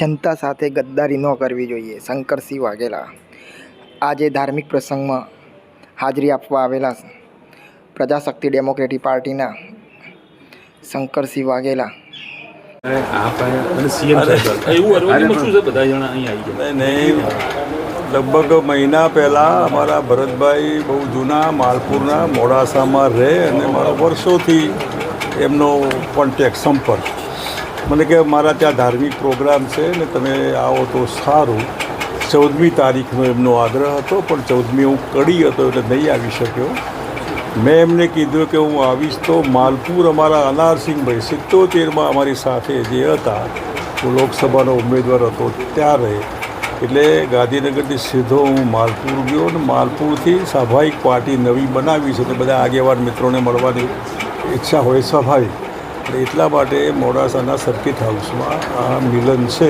જનતા સાથે ગદ્દારી ન કરવી જોઈએ. શંકરસિંહ વાઘેલા આજે ધાર્મિક પ્રસંગમાં હાજરી આપવા આવેલા પ્રજાશક્તિ ડેમોક્રેટિક પાર્ટીના શંકરસિંહ વાઘેલા લગભગ મહિના પહેલાં અમારા ભરતભાઈ બહુ જૂના માલપુરના મોડાસામાં રહે અને મારો વર્ષોથી એમનો કોન્ટેક્ટ સંપર્ક મને કે મારા ત્યાં ધાર્મિક પ્રોગ્રામ છે ને તમે આવો તો સારું. 14મી તારીખનો એમનો આગ્રહ હતો પણ 14મી હું કડી હતો એટલે નહીં આવી શક્યો. મેં એમને કીધું કે હું આવીશ તો માલપુર અમારા અનારસિંહભાઈ 77માં અમારી સાથે જે હતા, હું લોકસભાનો ઉમેદવાર હતો ત્યારે, એટલે ગાંધીનગરથી સીધો હું માલપુર ગયો અને માલપુરથી સ્વાભાવિક પાર્ટી નવી બનાવી છે તો બધા આગેવાન મિત્રોને મળવાની ઈચ્છા હોય સ્વાભાવિક. એટલા માટે મોડાસાના સર્કિટ હાઉસમાં આ મિલન છે.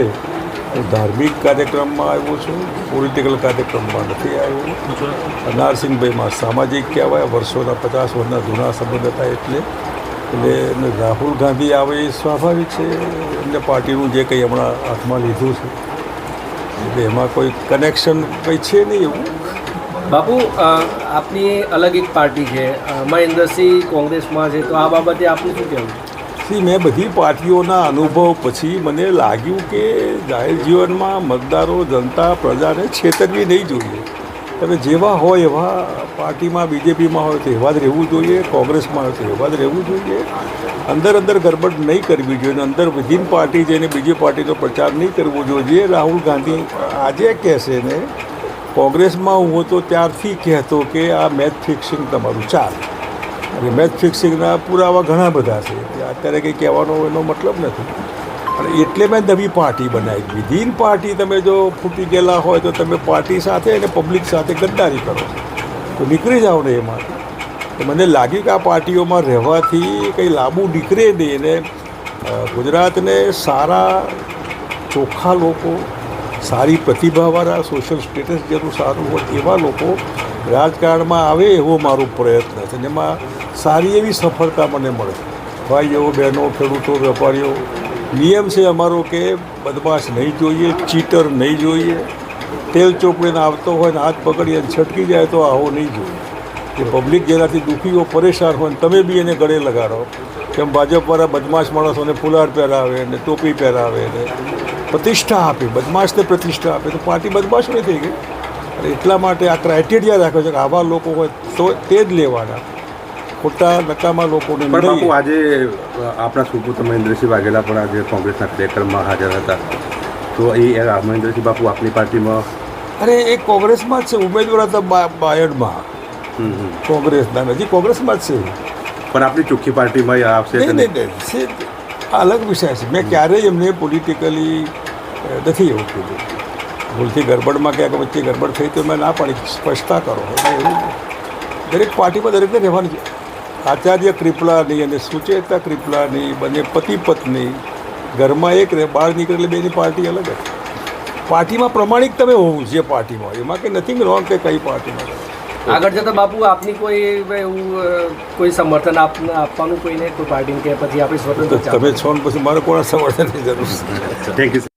હું ધાર્મિક કાર્યક્રમમાં આવ્યો છું, પોલિટિકલ કાર્યક્રમમાં નથી આવ્યો. અનારસિંહભાઈમાં સામાજિક કહેવાય, વર્ષોના 50 વર્ષના જૂના સંબંધ હતા એટલે રાહુલ ગાંધી આવે એ સ્વાભાવિક છે. એમને પાર્ટીનું જે કંઈ હમણાં હાથમાં લીધું છે એટલે એમાં કોઈ કનેક્શન કંઈ છે નહીં એવું. બાપુ, આપની અલગ એક પાર્ટી છે, મહેન્દ્રસિંહ કોંગ્રેસમાં છે, તો આ બાબતે આપનું શું કહેવું? મેં બધી પાર્ટીઓના અનુભવ પછી મને લાગ્યું કે જાહેર જીવનમાં મતદારો, જનતા, પ્રજાને છેતરવી નહીં જોઈએ. તમે જેવા હોય એવા પાર્ટીમાં, બીજેપીમાં હોય તો એવા જ રહેવું જોઈએ, કોંગ્રેસમાં હોય તો એવા જ રહેવું જોઈએ. અંદર ગડબડ નહીં કરવી જોઈએ, અંદર વિધિન પાર્ટી જઈને બીજી પાર્ટીનો પ્રચાર નહીં કરવો જોઈએ. રાહુલ ગાંધી આજે કહેશે ને, કોંગ્રેસમાં હું હતો ત્યારથી કહેતો કે આ મેચ ફિક્સિંગ તમારું ચાલે. અને મેચ ફિક્સિંગના પુરાવા ઘણા બધા છે. અત્યારે કંઈ કહેવાનો એનો મતલબ નથી. અને એટલે મેં નવી પાર્ટી બનાવી. વિધિન પાર્ટી તમે જો ફૂટી ગયેલા હોય તો તમે પાર્ટી સાથે અને પબ્લિક સાથે ગદ્દારી કરો તો નીકળી જાઓ ને એમાંથી. તો મને લાગ્યું કે આ પાર્ટીઓમાં રહેવાથી કંઈ લાંબુ નીકળે નહીં. અને ગુજરાતને સારા ચોખ્ખા લોકો, સારી પ્રતિભાવાળા, સોશિયલ સ્ટેટસ જેનું સારું હોય એવા લોકો રાજકારણમાં આવે એવો મારો પ્રયત્ન છે. અને એમાં સારી એવી સફળતા મને મળે. ભાઈઓ, બહેનો, ખેડૂતો, વેપારીઓ, નિયમ છે અમારો કે બદમાશ નહીં જોઈએ, ચીટર નહીં જોઈએ. તેલ ચોપડીને આવતો હોય ને હાથ પકડી અને છટકી જાય તો આવો નહીં જોઈએ. કે પબ્લિક જેનાથી દુઃખીઓ, પરેશાન હોય ને તમે બી એને ગળે લગાડો. કેમ ભાજપવાળા બદમાશ માણસોને ફુલાર પહેરાવે ને ટોપી પહેરાવે ને પ્રતિષ્ઠા આપે, બદમાશને પ્રતિષ્ઠા આપે તો પાર્ટી બદમાશ નહીં થઈ ગઈ. અને એટલા માટે આ ક્રાઇટેરિયા રાખ્યો છે કે આવા લોકો હોય તો તે જ લેવાના, ખોટા નકામા લોકોને નહીં. બાપુ, આજે આપણા સુપુત્ર મહેન્દ્રસિંહ વાઘેલા પણ આજે કોંગ્રેસના કાર્યક્રમમાં હાજર હતા, તો એ મહેન્દ્રસિંહ બાપુ આપની પાર્ટીમાં? અરે એ કોંગ્રેસમાં જ છે, ઉમેદવાર હતા બાયડમાં કોંગ્રેસના, હજી કોંગ્રેસમાં જ છે. પણ આપણી ચોખ્ખી પાર્ટીમાં આવશે? નહીં, આ અલગ વિષય છે. મેં ક્યારેય એમને પોલિટિકલી નથી એવું કીધું. ભૂલથી ગડબડમાં ક્યાંક વચ્ચે ગડબડ થઈ તો મેં ના પાડી, સ્પષ્ટતા કરો. એવું દરેક પાર્ટીમાં દરેકને રહેવાનું છે. આચાર્ય કૃપલાની અને સુચેતા કૃપલાની બંને પતિ પત્ની ઘરમાં એક રહે, બહાર નીકળે એટલે બેની પાર્ટી અલગ હતી. પાર્ટીમાં પ્રમાણિક તમે હોવું જે પાર્ટીમાં, એમાં કંઈ નથી રોંગ કે કઈ પાર્ટીમાં. આગળ જતાં બાપુ આપની કોઈ સમર્થન આપવાનું કોઈને, કોઈ પાર્ટીને કે પછી આપણી સ્વતંત્ર તમે છો ને પછી મારે કોના સમર્થનની જરૂર છે? Thank you.